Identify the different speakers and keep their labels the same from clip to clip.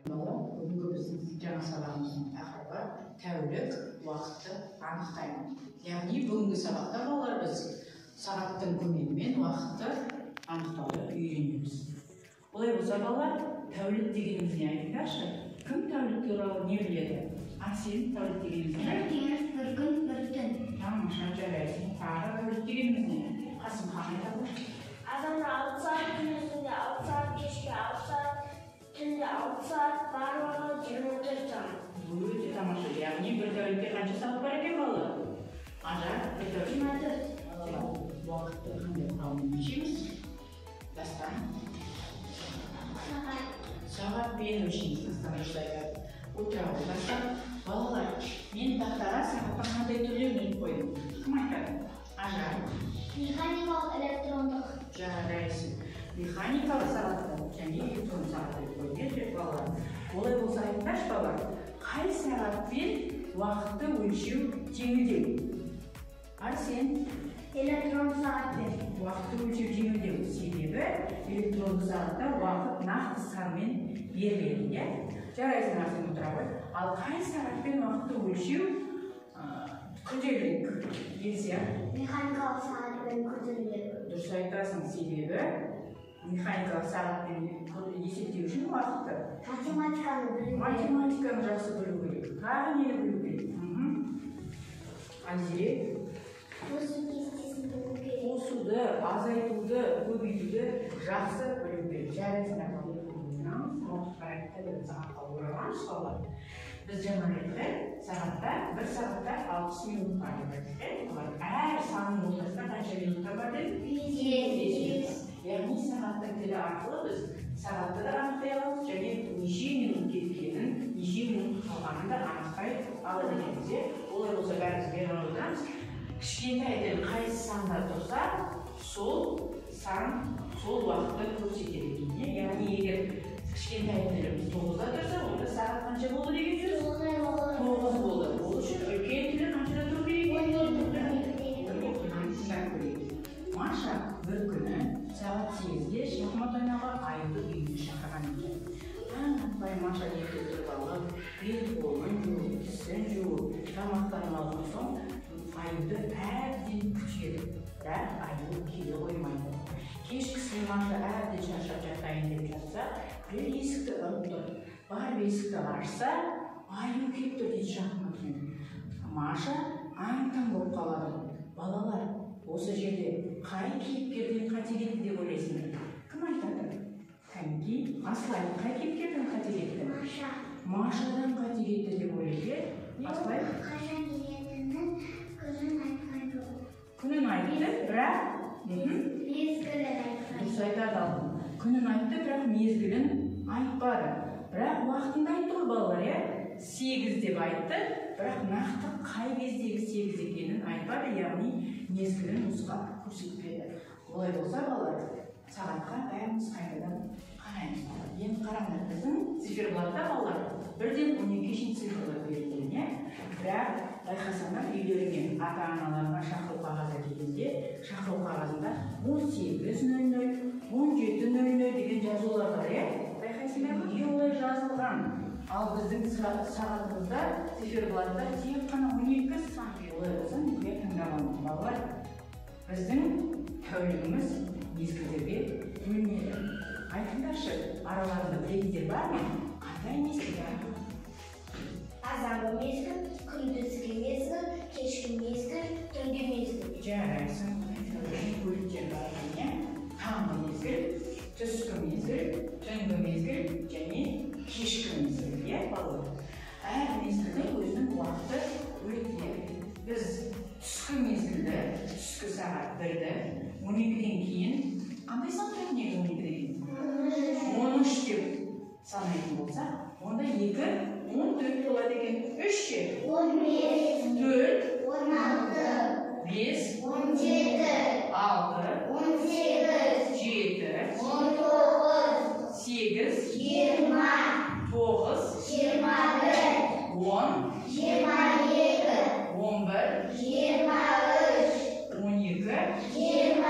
Speaker 1: Бүгінгі біздің жаңа сабағымыздың тақырыбы тәулік уақытты анықтаймын. Яғни бүгінгі сабақта балалар біз сағаттың көмегімен уақытты анықтауды үйренеміз. Олай болса балалар, тәулік дегеніміз не айтыңдаршы? Кім тәулік туралы не біледі? Сен тәулік дегеніміз не?
Speaker 2: Bir gün bir tün.
Speaker 1: Тамаша, жарайсың. Тағы тәулік дегеніміз не? Қасымхан айтады.
Speaker 2: Adamlar 6 saat gündüzünde, 6 saat geçki, 6 saat tünde, 6 saat var olan 24 saat.
Speaker 1: Өте тамаша. Яғни бір тәулікте қанша сағат бар екен балалар? Ажар, бір тәулік. 24. Уақытты қандай құралмен өлшейміз? Дастан. Сағатпен өлшейміз. Дастан ешқайда отыра отырсақ. Балалар, мен тақтаға сағаттың қандай түрлерін қойдым. Кім айтады? Ажар.
Speaker 2: Mekanikal, elektronik.
Speaker 1: Жарайсың. Механикалық сағатты және электронды сағатты қойдым балалар. Олай болса айтыңдаршы балалар, қай сағатпен уақытты өлшеу жеңілдеу? Сен
Speaker 2: Elektron saatler.
Speaker 1: уақытты өлшеу жеңілдеу себебі электронды сағатта уақыт нақты санмен беріледі, жарайсың Арсен отыра ғой. Ал қай сағатпен уақытты өлшеу күрделірек келсе?
Speaker 2: Mekanikal saatlerin kürdülüğü.
Speaker 1: Дұрыс айтасың, себебі механикалық сағатпен есептеу үшін уақытты математиканы жақсы білу керек. Тағы нені білу керек? Азире қосуды, азайтуды, көбейтуді жақсы білу керек. Жарайсың апа. Біз жаңа айтты, сағатта, бір сағатта 60 минут бар деп айтты. Әр санның ортасында қанша минутта бар деп? 5. Яғни сағаттың тілі арқылы біз сағатты да анықтай аламыз және неше минут кеткенін, неше минут қалғанын да анықтай алып едіміз. Олай болса бәріміз беріп отырамыз. Кішкентайдан қайсы санда тұрса, сол сан, сол уақытты көрсетеді екен. Яғни егер кішкентай тіліміз 9-да тұрса, онда сағат қанша болды деген сөз? 9 болды. Ол үшін үлкен тілі қаншада тұру керек? Маша бір күні сағат 8-де шахмат ойнауға Аюды үйіне шақырған екен. Таң атпай Маша ерте тұрып алып, бет-қолын жуып, тісін жуып, тамақтанып алған соң Аюды әбден күтеді. Бірақ Аю келе қоймайды. Кешкісін Маша әбден шаршап жатайын деп жатса, бір есікті ұрып тұр. Барып есікті ашса, Аю келіп тұр дейді шахматпен. Маша аң-таң болып қалады. Балалар, осы жерде қай кейіпкерден қателетті деп ойлайсыңдар? Кім айтады? Кәнки, Аслай, қай кейіпкерден қателетті? Машадан қателетті деп ойлайды. Аслай?
Speaker 2: Қашан келетінін күнін айтқан жоқ.
Speaker 1: Күнін айтты, бірақ
Speaker 2: Мезгілін айтқан.
Speaker 1: Дұрыс айтады алдым. Күнін айтты, бірақ мезгілін айтпады. Бірақ уақытында айтты ғой балалар, 8 деп айтты, бірақ нақты қай кездегі 8 екенін айтпады, яғни мезгілін нұсқап көрсетпеді. Олай болса балалар, сағатқа бәріміз қайтадан қараймыз. Енді қараңдар, біздің циферблатта балалар 1-ден 12-ге шейін цифрлар берілген, бірақ байқасаңдар үйлеріне ата-аналарға шақыру қағазы келгенде, шақыру қағазында 18:00, 17:00 деген жазулар бар, байқайсыңдар ма? Олай жазылған. Ал біздің сағатымызда циферблатта тек қана 12 сан. Олай болса, неге тыңдамаңыз балалар? Біздің тәулігіміз мезгілдерге бөлінеді. Айтыңдаршы, араларында білетіндер бар ма? Қандай мезгілдер?
Speaker 2: Азанғы мезгіл, күндізгі мезгіл, кешкі мезгіл, түнгі мезгіл.
Speaker 1: Жарайсың, бөліктер бар екен. Таңғы мезгіл, түскі мезгіл, түнгі мезгіл және кешкі мезгіл, балалар. Әр мезгілдің өзінің уақыты бөлектеледі. Біз түскі мезгілді, түскі сағат 1-ді, 12-ден кейін қандай санайтын еді 12-ден? 13 деп санайтын болса, онда 2, 14 болады екен. 3 ше?
Speaker 2: 15,
Speaker 1: 4,
Speaker 2: 16,
Speaker 1: 5,
Speaker 2: 17,
Speaker 1: 6,
Speaker 2: 18,
Speaker 1: 7,
Speaker 2: 19,
Speaker 1: 8,
Speaker 2: 20,
Speaker 1: 9,
Speaker 2: 21,
Speaker 1: 10,
Speaker 2: 22,
Speaker 1: 11,
Speaker 2: 23,
Speaker 1: 12,
Speaker 2: 24.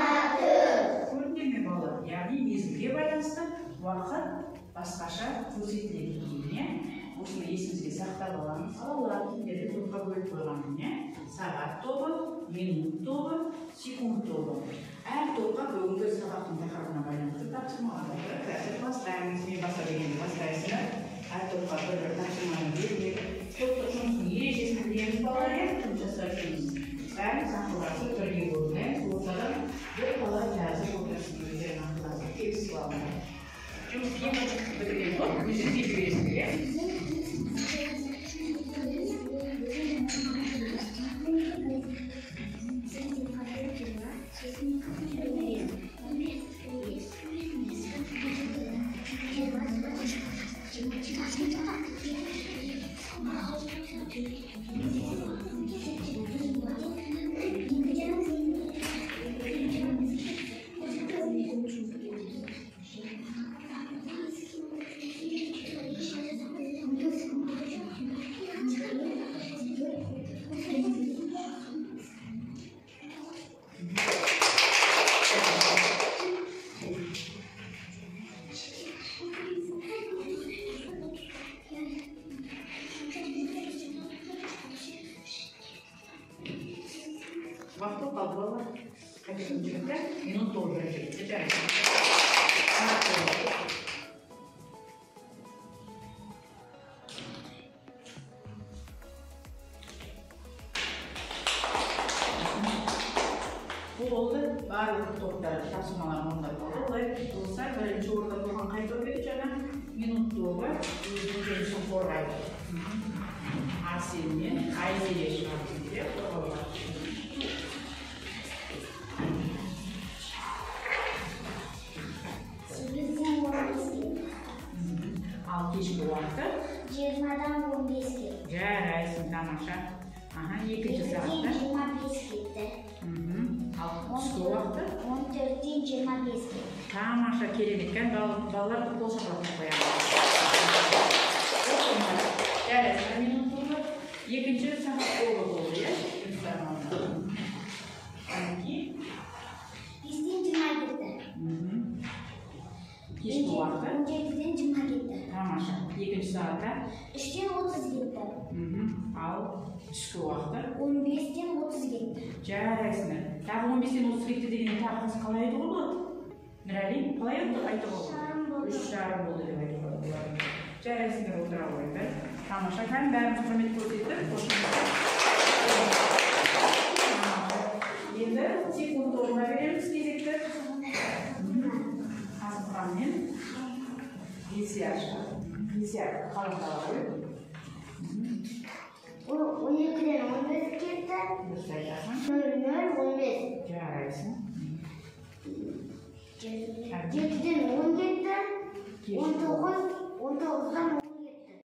Speaker 1: Көрдіңдер ме балалар? Яғни мезгілге байланысты уақыт басқаша көрсетіледі кейін. Осыны есімізге сақтап аламыз. Балалар типтерді топқа бөліп қойғанмын. Сағат тобы, минут тобы, секунд тобы. Әр топқа бүгінгі сабақтың тақырыбына байланысты тапсырмалар бар. Бастаймыз, мен баса дегенде бастайсыздар. Әр топқа бір тапсырманы беріп, топтық жұмыстың ережесін білеміз балалар, жұмыс жасайсыз. Бәрін сақыласы бірге көрінен, ортадан бір бала жазып отырсын, өздерін ақыласы келісіп алыңдар. Жұмыс ең бітірген топ, өзіңізге жібересіздер. Waktu kalau ada juga minum tuh berarti jadi bu oldu barilik toplar tasmalar onda oldu olay olsa birinci orada durgan qayta o'tgani minut to'g'ri o'zini so'raydi asilni aylesh vaqtiga to'g'ri al kechki vaqti
Speaker 2: 20dan 15ga.
Speaker 1: Jaraysin, tamosha. Aha, ikkinchi soatda
Speaker 2: 25ga.
Speaker 1: Al tushki vaqti
Speaker 2: 14:25ga.
Speaker 1: Tamosha kerak ekan, bolalar qo'l saqlab qo'yadi. Jaraysin, minut turib, ikkinchi soat bo'ldi, ya. Kechki vaqti
Speaker 2: 17:20ga.
Speaker 1: Tamosha, ikkinchi soatda
Speaker 2: 3:30ga.
Speaker 1: Al tushki vaqti
Speaker 2: 15:30ga.
Speaker 1: Jaraysin. Tag'i 15:30ga degan taqdis qalay bo'ldi? Nurali, qalay aytib oldi? 3:30 bo'ldi deb aytib oldi. Jaraysin, o'tira qo'ydi. Tamosha ham barimiz hurmat ko'rsatib, endi sekund o'rnga beramiz kezakda. Hazırlanmayın. Bilgisayar kalıntılar koyup.
Speaker 2: 12'den 15'ge.
Speaker 1: Göstereceğim.
Speaker 2: 00:15.
Speaker 1: Jaraysin.
Speaker 2: 7'den 17'den 19'dan